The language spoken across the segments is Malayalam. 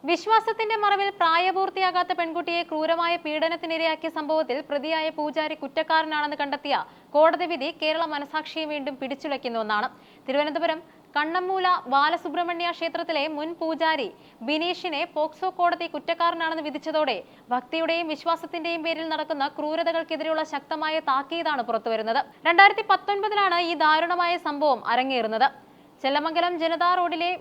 വിശ്വാസത്തിന്റെ മറവിൽ പ്രായപൂർത്തിയാകാത്ത പെൺകുട്ടിയെ ക്രൂരമായ പീഡനത്തിനിരയാക്കിയ സംഭവത്തിൽ പ്രതിയായ പൂജാരി കുറ്റക്കാരനാണെന്ന് കണ്ടെത്തിയ കോടതി വിധി കേരള മനസാക്ഷിയെ വീണ്ടും പിടിച്ചുലയ്ക്കുന്ന ഒന്നാണ്. തിരുവനന്തപുരം കണ്ണമ്മൂല ബാലസുബ്രഹ്മണ്യ ക്ഷേത്രത്തിലെ മുൻ പൂജാരി ബിനീഷിനെ പോക്സോ കോടതി കുറ്റക്കാരനാണെന്ന് വിധിച്ചതോടെ ഭക്തിയുടെയും വിശ്വാസത്തിന്റെയും പേരിൽ നടക്കുന്ന ക്രൂരതകൾക്കെതിരെയുള്ള ശക്തമായ താക്കീതാണ് പുറത്തുവരുന്നത്. 2019 ഈ ദാരുണമായ സംഭവം അരങ്ങേറുന്നത്. ചെല്ലമംഗലം ജനതാ റോഡിലെ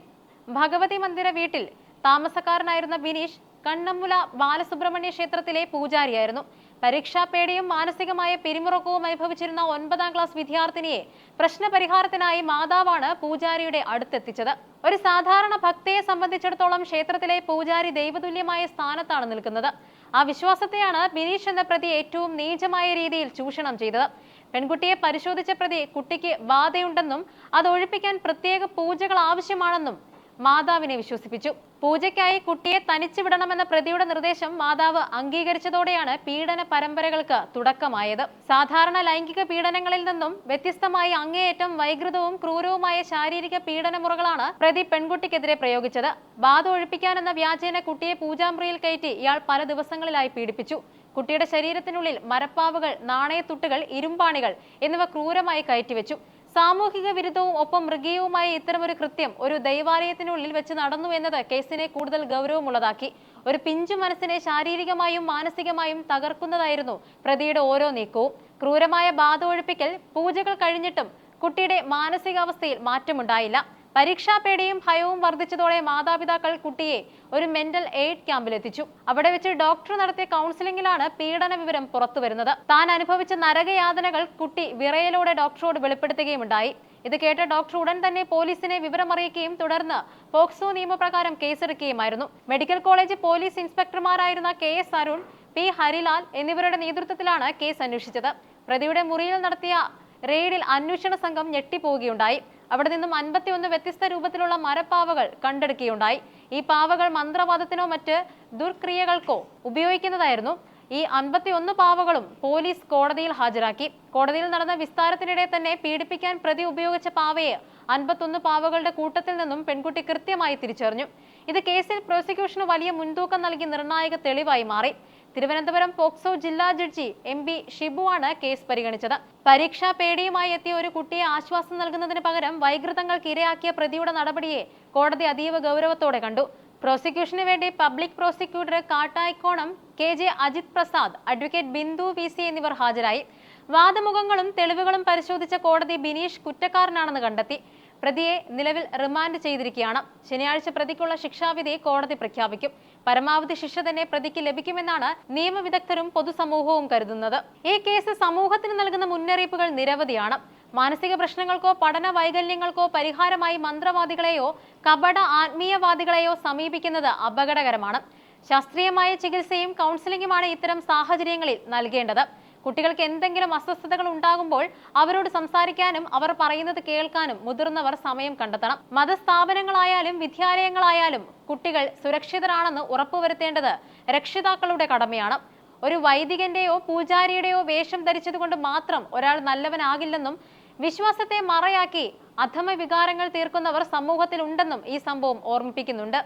ഭഗവതി മന്ദിര വീട്ടിൽ താമസക്കാരനായിരുന്ന ബിനീഷ് കണ്ണമ്മൂല ബാലസുബ്രഹ്മണ്യ ക്ഷേത്രത്തിലെ പൂജാരിയായിരുന്നു. പരീക്ഷാ പേടിയും മാനസികമായ പിരിമുറുക്കവും അനുഭവിച്ചിരുന്ന 9ാം ക്ലാസ് വിദ്യാർത്ഥിനിയെ പ്രശ്നപരിഹാരത്തിനായി മാതാവാണ് പൂജാരിയുടെ അടുത്തെത്തിച്ചത്. ഒരു സാധാരണ ഭക്തയെ സംബന്ധിച്ചിടത്തോളം ക്ഷേത്രത്തിലെ പൂജാരി ദൈവതുല്യമായ സ്ഥാനത്താണ് നിൽക്കുന്നത്. ആ വിശ്വാസത്തെയാണ് ബിനീഷ് എന്ന പ്രതി ഏറ്റവും നീചമായ രീതിയിൽ ചൂഷണം ചെയ്തത്. പെൺകുട്ടിയെ പരിശോധിച്ച പ്രതി കുട്ടിക്ക് ബാധയുണ്ടെന്നും അത് ഒഴിപ്പിക്കാൻ പ്രത്യേക പൂജകൾ ആവശ്യമാണെന്നും മാതാവിനെ വിശ്വസിപ്പിച്ചു. പൂജയ്ക്കായി കുട്ടിയെ തനിച്ചു വിടണമെന്ന പ്രതിയുടെ നിർദ്ദേശം മാതാവ് അംഗീകരിച്ചതോടെയാണ് പീഡന പരമ്പരകൾക്ക് തുടക്കമായത്. സാധാരണ ലൈംഗിക പീഡനങ്ങളിൽ നിന്നും വ്യത്യസ്തമായി അങ്ങേയറ്റം വൈകൃതവും ക്രൂരവുമായ ശാരീരിക പീഡനമുറകളാണ് പ്രതി പെൺകുട്ടിക്കെതിരെ പ്രയോഗിച്ചത്. ബാധ ഒഴിപ്പിക്കാനെന്ന വ്യാജേന കുട്ടിയെ പൂജാമുറിയിൽ കയറ്റി ഇയാൾ പല ദിവസങ്ങളിലായി പീഡിപ്പിച്ചു. കുട്ടിയുടെ ശരീരത്തിനുള്ളിൽ മരപ്പാവുകൾ, നാണയത്തുട്ടുകൾ, ഇരുമ്പാണികൾ എന്നിവ ക്രൂരമായി കയറ്റിവെച്ചു. സാമൂഹിക വിരുദ്ധവും ഒപ്പം മൃഗീയവുമായ ഇത്തരമൊരു കൃത്യം ഒരു ദൈവാലയത്തിനുള്ളിൽ വെച്ച് നടന്നു എന്നത് കേസിനെ കൂടുതൽ ഗൗരവമുള്ളതാക്കി. ഒരു പിഞ്ചു മനസ്സിനെ ശാരീരികമായും മാനസികമായും തകർക്കുന്നതായിരുന്നു പ്രതിയുടെ ഓരോ നീക്കവും. ക്രൂരമായ ബാധ ഒഴിപ്പിക്കൽ പൂജകൾ കഴിഞ്ഞിട്ടും കുട്ടിയുടെ മാനസികാവസ്ഥയിൽ മാറ്റമുണ്ടായില്ല. പരീക്ഷാ പേടിയും ഭയവും വർദ്ധിച്ചതോടെ മാതാപിതാക്കൾ കുട്ടിയെ ഒരു മെന്റൽ എയ്ഡ് ക്യാമ്പിലെത്തിച്ചു. അവിടെ വെച്ച് ഡോക്ടർ നടത്തിയ കൗൺസിലിംഗിലാണ് പീഡന വിവരം പുറത്തുവരുന്നത്. താൻ അനുഭവിച്ച നരകയാതനകൾ കുട്ടി വിറയലോടെ ഡോക്ടറോട് വെളിപ്പെടുത്തുകയുമുണ്ടായി. ഇത് കേട്ട ഡോക്ടർ ഉടൻ തന്നെ പോലീസിനെ വിവരമറിയിക്കുകയും തുടർന്ന് പോക്സോ നിയമപ്രകാരം കേസെടുക്കുകയുമായിരുന്നു. മെഡിക്കൽ കോളേജ് പോലീസ് ഇൻസ്പെക്ടർമാരായിരുന്ന KS അരുൺ, P ഹരിലാൽ എന്നിവരുടെ നേതൃത്വത്തിലാണ് കേസ് അന്വേഷിച്ചത്. പ്രതിയുടെ മുറിയിൽ നടത്തിയ റെയ്ഡിൽ അന്വേഷണ സംഘം ഞെട്ടിപ്പോവുകയുണ്ടായി. അവിടെ നിന്നും 51 വ്യത്യസ്ത രൂപത്തിലുള്ള മരപ്പാവകൾ കണ്ടെടുക്കുകയുണ്ടായി. ഈ പാവകൾ മന്ത്രവാദത്തിനോ മറ്റ് ദുർക്രിയകൾക്കോ ഉപയോഗിക്കുന്നതായിരുന്നു. ഈ 51 പാവകളും പോലീസ് കോടതിയിൽ ഹാജരാക്കി. കോടതിയിൽ നടന്ന വിസ്താരത്തിനിടെ തന്നെ പീഡിപ്പിക്കാൻ പ്രതി ഉപയോഗിച്ച പാവയെ 51 പാവകളുടെ കൂട്ടത്തിൽ നിന്നും പെൺകുട്ടി കൃത്യമായി തിരിച്ചറിഞ്ഞു. ഇത് കേസിൽ പ്രോസിക്യൂഷന് വലിയ മുൻതൂക്കം നൽകി നിർണായക തെളിവായി മാറി. തിരുവനന്തപുരം പോക്സോ ജില്ലാ ജഡ്ജി MB ഷിബുവാണ് കേസ് പരിഗണിച്ചത്. പരീക്ഷാ പേടിയുമായി എത്തിയ ഒരു കുട്ടിയെ ആശ്വാസം നൽകുന്നതിന് പകരം വൈകൃതങ്ങൾക്ക് ഇരയാക്കിയ പ്രതിയുടെ നടപടിയെ കോടതി അതീവ ഗൗരവത്തോടെ കണ്ടു. പ്രോസിക്യൂഷന് വേണ്ടി public prosecutor Kattayikonam KJ Ajith Prasad, advocate Bindu VC എന്നിവർ ഹാജരായി. വാദമുഖങ്ങളും തെളിവുകളും പരിശോധിച്ച കോടതി ബിനീഷ് കുറ്റക്കാരനാണെന്ന് കണ്ടെത്തി. പ്രതിയെ നിലവിൽ റിമാൻഡ് ചെയ്തിരിക്കുകയാണ്. ശനിയാഴ്ച പ്രതിക്കുള്ള ശിക്ഷാവിധി കോടതി പ്രഖ്യാപിക്കും. പരമാവധി ശിക്ഷ തന്നെ പ്രതിക്ക് ലഭിക്കുമെന്നാണ് നിയമവിദഗ്ധരും പൊതുസമൂഹവും കരുതുന്നത്. ഈ കേസ് സമൂഹത്തിന് നൽകുന്ന മുന്നറിയിപ്പുകൾ നിരവധിയാണ്. മാനസിക പ്രശ്നങ്ങൾക്കോ പഠന വൈകല്യങ്ങൾക്കോ പരിഹാരമായി മന്ത്രവാദികളെയോ കപട ആത്മീയവാദികളെയോ സമീപിക്കുന്നത് അപകടകരമാണ്. ശാസ്ത്രീയമായ ചികിത്സയും കൗൺസിലിംഗുമാണ് ഇത്തരം സാഹചര്യങ്ങളിൽ നൽകേണ്ടത്. കുട്ടികൾക്ക് എന്തെങ്കിലും അസ്വസ്ഥതകൾ ഉണ്ടാകുമ്പോൾ അവരോട് സംസാരിക്കാനും അവർ പറയുന്നത് കേൾക്കാനും മുതിർന്നവർ സമയം കണ്ടെത്തണം. മതസ്ഥാപനങ്ങളായാലും വിദ്യാലയങ്ങളായാലും കുട്ടികൾ സുരക്ഷിതരാണെന്ന് ഉറപ്പുവരുത്തേണ്ടത് രക്ഷിതാക്കളുടെ കടമയാണ്. ഒരു വൈദികന്റെയോ പൂജാരിയുടെയോ വേഷം ധരിച്ചതുകൊണ്ട് മാത്രം ഒരാൾ നല്ലവനാകില്ലെന്നും വിശ്വാസത്തെ മറയാക്കി അധമ വികാരങ്ങൾ തീർക്കുന്നവർ സമൂഹത്തിൽ ഉണ്ടെന്നും ഈ സംഭവം ഓർമ്മിപ്പിക്കുന്നുണ്ട്.